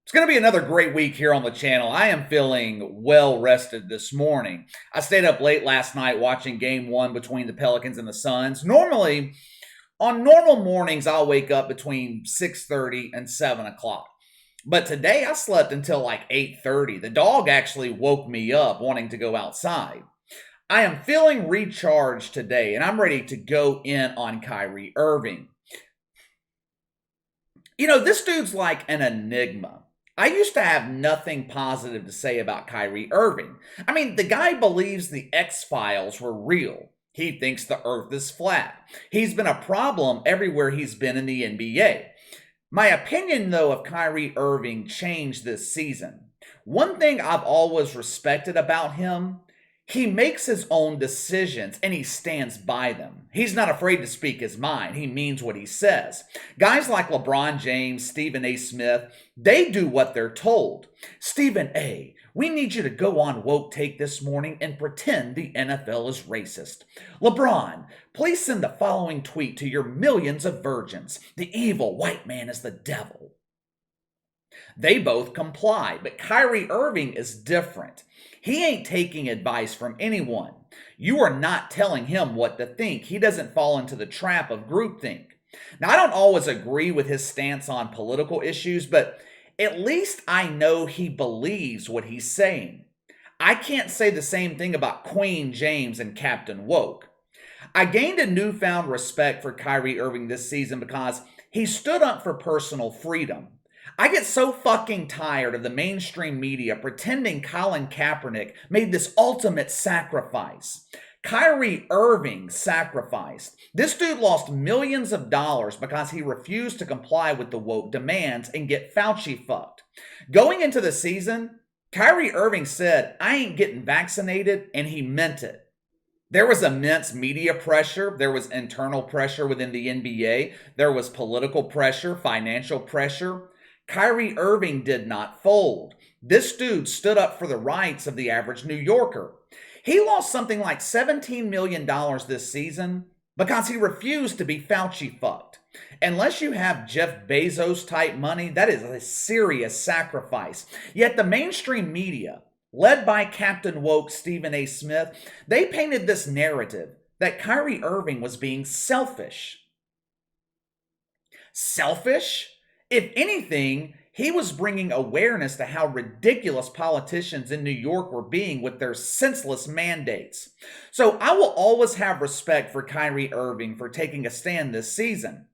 It's going to be another great week here on the channel. I am feeling well rested this morning. I stayed up late last night watching game one between the Pelicans and the Suns. Normally, on normal mornings, I'll wake up between 6:30 and 7 o'clock. But today I slept until like 8:30. The dog actually woke me up wanting to go outside. I am feeling recharged today, and I'm ready to go in on Kyrie Irving. This dude's like an enigma. I used to have nothing positive to say about Kyrie Irving. I mean, the guy believes the X-Files were real. He thinks the earth is flat. He's been a problem everywhere he's been in the NBA. My opinion, though, of Kyrie Irving changed this season. One thing I've always respected about him, he makes his own decisions and he stands by them. He's not afraid to speak his mind. He means what he says. Guys like LeBron James, Stephen A. Smith, they do what they're told. Stephen A., we need you to go on Woke Take this morning and pretend the NFL is racist. LeBron, please send the following tweet to your millions of virgins. The evil white man is the devil. They both comply, but Kyrie Irving is different. He ain't taking advice from anyone. You are not telling him what to think. He doesn't fall into the trap of groupthink. Now, I don't always agree with his stance on political issues, but at least I know he believes what he's saying. I can't say the same thing about Queen James and Captain Woke. I gained a newfound respect for Kyrie Irving this season because he stood up for personal freedom. I get so fucking tired of the mainstream media pretending Colin Kaepernick made this ultimate sacrifice. Kyrie Irving sacrificed. This dude lost millions of dollars because he refused to comply with the woke demands and get Fauci fucked. Going into the season, Kyrie Irving said, I ain't getting vaccinated, and he meant it. There was immense media pressure. There was internal pressure within the NBA. There was political pressure, financial pressure. Kyrie Irving did not fold. This dude stood up for the rights of the average New Yorker. He lost something like $17 million this season because he refused to be Fauci fucked. Unless you have Jeff Bezos type money, that is a serious sacrifice. Yet the mainstream media, led by Captain Woke Stephen A. Smith, they painted this narrative that Kyrie Irving was being selfish. Selfish? If anything, he was bringing awareness to how ridiculous politicians in New York were being with their senseless mandates. So I will always have respect for Kyrie Irving for taking a stand this season.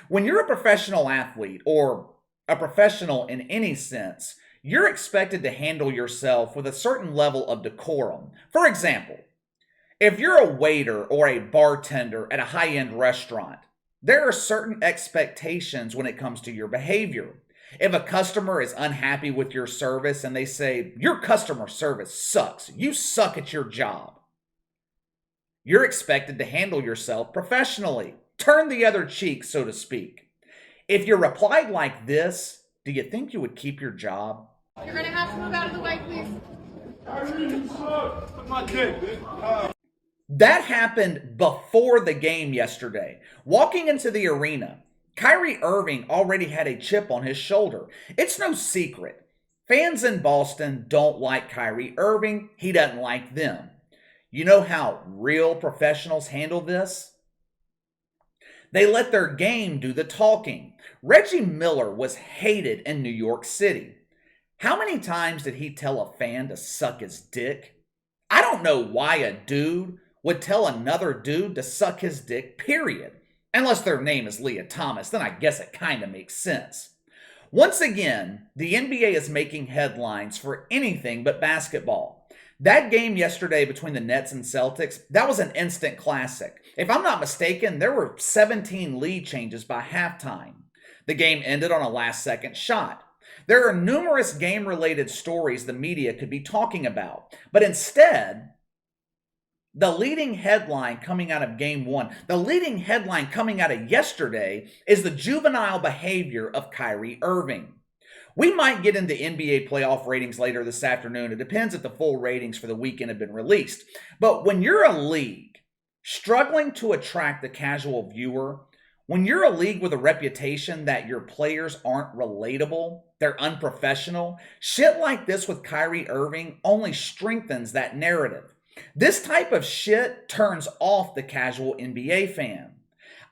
When you're a professional athlete, or a professional in any sense, you're expected to handle yourself with a certain level of decorum. For example, if you're a waiter or a bartender at a high-end restaurant, there are certain expectations when it comes to your behavior. If a customer is unhappy with your service and they say, your customer service sucks, you suck at your job, you're expected to handle yourself professionally. Turn the other cheek, so to speak. If you replied like this, do you think you would keep your job? You're going to have to move out of the way, please. Put my dick, bitch. That happened before the game yesterday. Walking into the arena, Kyrie Irving already had a chip on his shoulder. It's no secret. Fans in Boston don't like Kyrie Irving. He doesn't like them. You know how real professionals handle this? They let their game do the talking. Reggie Miller was hated in New York City. How many times did he tell a fan to suck his dick? I don't know why a dude would tell another dude to suck his dick, period. Unless their name is Leah Thomas, then I guess it kind of makes sense. Once again, the NBA is making headlines for anything but basketball. That game yesterday between the Nets and Celtics, that was an instant classic. If I'm not mistaken, there were 17 lead changes by halftime. The game ended on a last-second shot. There are numerous game-related stories the media could be talking about, but instead, the leading headline coming out of game one, the leading headline coming out of yesterday is the juvenile behavior of Kyrie Irving. We might get into NBA playoff ratings later this afternoon. It depends if the full ratings for the weekend have been released. But when you're a league struggling to attract the casual viewer, When you're a league with a reputation that your players aren't relatable, they're unprofessional, shit like this with Kyrie Irving only strengthens that narrative. This type of shit turns off the casual NBA fan.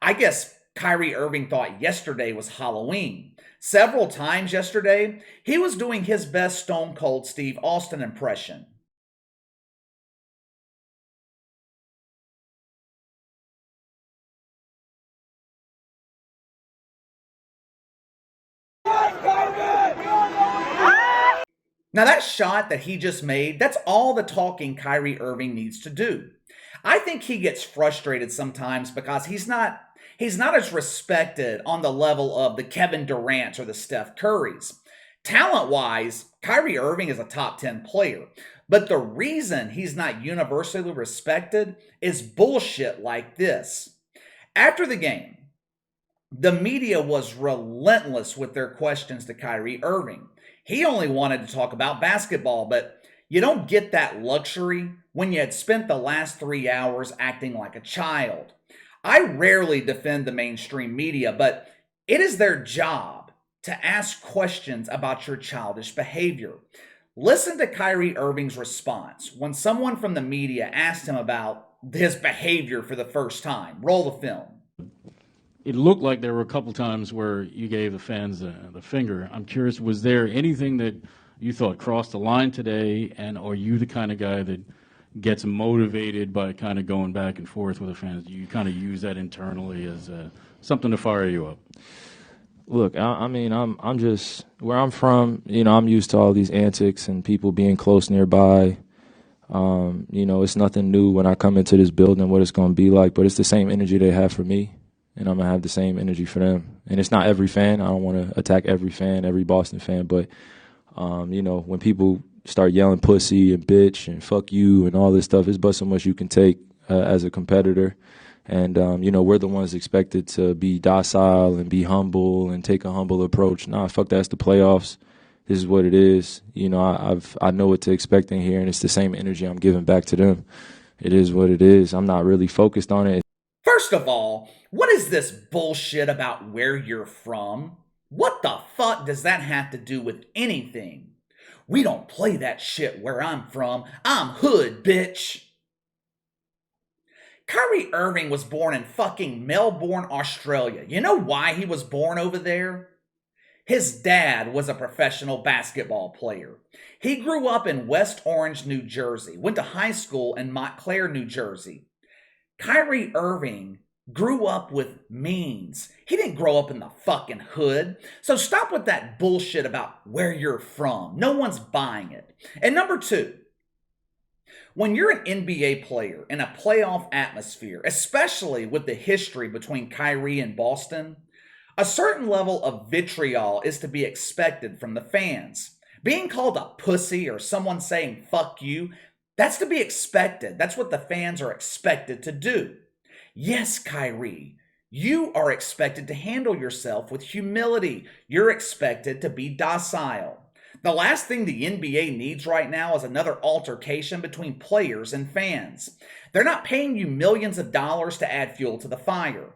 I guess Kyrie Irving thought yesterday was Halloween. Several times yesterday, he was doing his best Stone Cold Steve Austin impression. Now, that shot that he just made, that's all the talking Kyrie Irving needs to do. I think he gets frustrated sometimes because he's not as respected on the level of the Kevin Durants or the Steph Currys. Talent-wise, Kyrie Irving is a top 10 player, but the reason he's not universally respected is bullshit like this. After the game, the media was relentless with their questions to Kyrie Irving. He only wanted to talk about basketball, but you don't get that luxury when you had spent the last 3 hours acting like a child. I rarely defend the mainstream media, but it is their job to ask questions about your childish behavior. Listen to Kyrie Irving's response when someone from the media asked him about his behavior for the first time. Roll the film. It looked like there were a couple times where you gave the fans the finger. I'm curious, was there anything that you thought crossed the line today, and are you the kind of guy that gets motivated by kind of going back and forth with the fans? Do you kind of use that internally as something to fire you up? Look, I mean, I'm just where I'm from. I'm used to all these antics and people being close nearby. It's nothing new when I come into this building, what it's going to be like. But it's the same energy they have for me, and I'm gonna have the same energy for them. And it's not every fan. I don't want to attack every fan, every Boston fan. But when people start yelling pussy and bitch and fuck you and all this stuff, it's but so much you can take as a competitor. And, we're the ones expected to be docile and be humble and take a humble approach. Nah, fuck that's the playoffs. This is what it is. I know what to expect in here, and it's the same energy I'm giving back to them. It is what it is. I'm not really focused on it. First of all, what is this bullshit about where you're from? What the fuck does that have to do with anything? We don't play that shit where I'm from. I'm hood, bitch. Kyrie Irving was born in fucking Melbourne, Australia. You know why he was born over there? His dad was a professional basketball player. He grew up in West Orange, New Jersey, went to high school in Montclair, New Jersey. Kyrie Irving grew up with means. He didn't grow up in the fucking hood. So stop with that bullshit about where you're from. No one's buying it. And number two, when you're an NBA player in a playoff atmosphere, especially with the history between Kyrie and Boston, a certain level of vitriol is to be expected from the fans. Being called a pussy or someone saying fuck you, that's to be expected. That's what the fans are expected to do. Yes, Kyrie, you are expected to handle yourself with humility. You're expected to be docile. The last thing the NBA needs right now is another altercation between players and fans. They're not paying you millions of dollars to add fuel to the fire.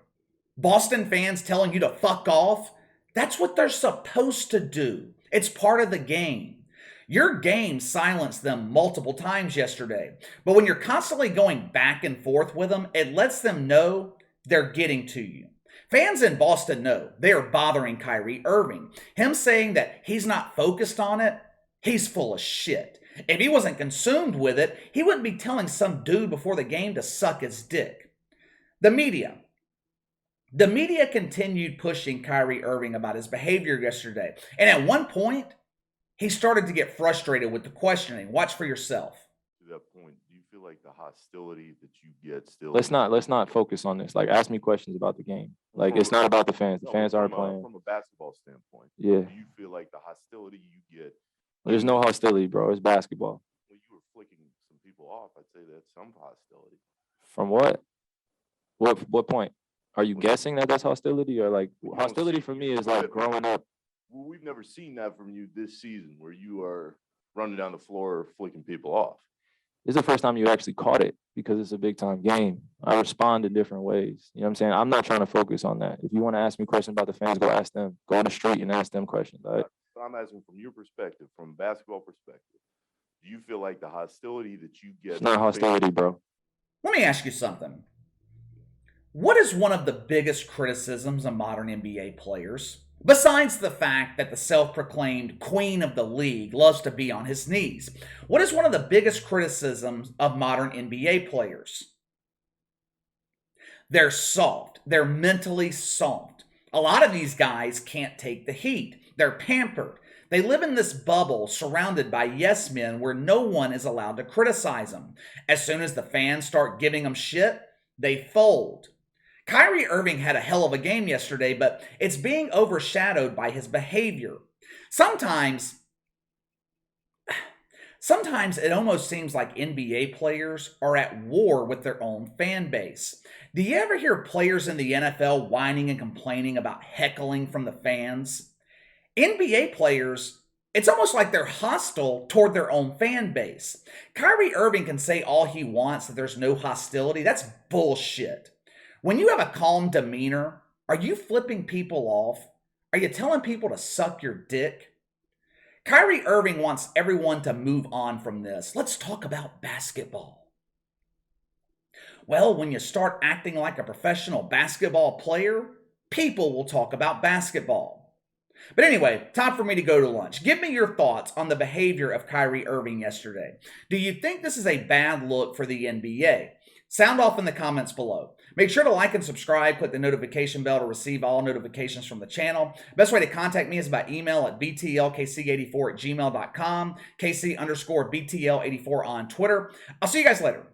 Boston fans telling you to fuck off, that's what they're supposed to do. It's part of the game. Your game silenced them multiple times yesterday, but when you're constantly going back and forth with them, it lets them know they're getting to you. Fans in Boston know they are bothering Kyrie Irving. Him saying that he's not focused on it, he's full of shit. If he wasn't consumed with it, he wouldn't be telling some dude before the game to suck his dick. The media continued pushing Kyrie Irving about his behavior yesterday. And at one point, he started to get frustrated with the questioning. Watch for yourself. To that point, do you feel like the hostility that you get still? Let's not focus on this. Like, ask me questions about the game. Like, it's not about the fans. The fans aren't playing. From a basketball standpoint, yeah. Do you feel like the hostility you get? There's no hostility, bro. It's basketball. Well, you were flicking some people off. I'd say that's some hostility. From what? What point? Are you guessing that that's hostility, or like hostility for me is like growing up? Well, we've never seen that from you this season, where you are running down the floor flicking people off. It's the first time you actually caught it because it's a big time game. I respond in different ways. You know what I'm saying? I'm not trying to focus on that. If you want to ask me questions about the fans, go ask them. Go on the street and ask them questions. All right? So I'm asking from your perspective, from a basketball perspective, do you feel like the hostility that you get? It's not hostility, bro. Let me ask you something. What is one of the biggest criticisms of modern NBA players? Besides the fact that the self-proclaimed queen of the league loves to be on his knees, what is one of the biggest criticisms of modern NBA players? They're soft. They're mentally soft. A lot of these guys can't take the heat. They're pampered. They live in this bubble surrounded by yes men where no one is allowed to criticize them. As soon as the fans start giving them shit, they fold. Kyrie Irving had a hell of a game yesterday, but it's being overshadowed by his behavior. Sometimes it almost seems like NBA players are at war with their own fan base. Do you ever hear players in the NFL whining and complaining about heckling from the fans? NBA players, it's almost like they're hostile toward their own fan base. Kyrie Irving can say all he wants that there's no hostility. That's bullshit. When you have a calm demeanor, are you flipping people off? Are you telling people to suck your dick? Kyrie Irving wants everyone to move on from this. Let's talk about basketball. Well, when you start acting like a professional basketball player, people will talk about basketball. But anyway, time for me to go to lunch. Give me your thoughts on the behavior of Kyrie Irving yesterday. Do you think this is a bad look for the NBA? Sound off in the comments below. Make sure to like and subscribe. Click the notification bell to receive all notifications from the channel. Best way to contact me is by email at btlkc84@gmail.com, KC_BTL84 on Twitter. I'll see you guys later.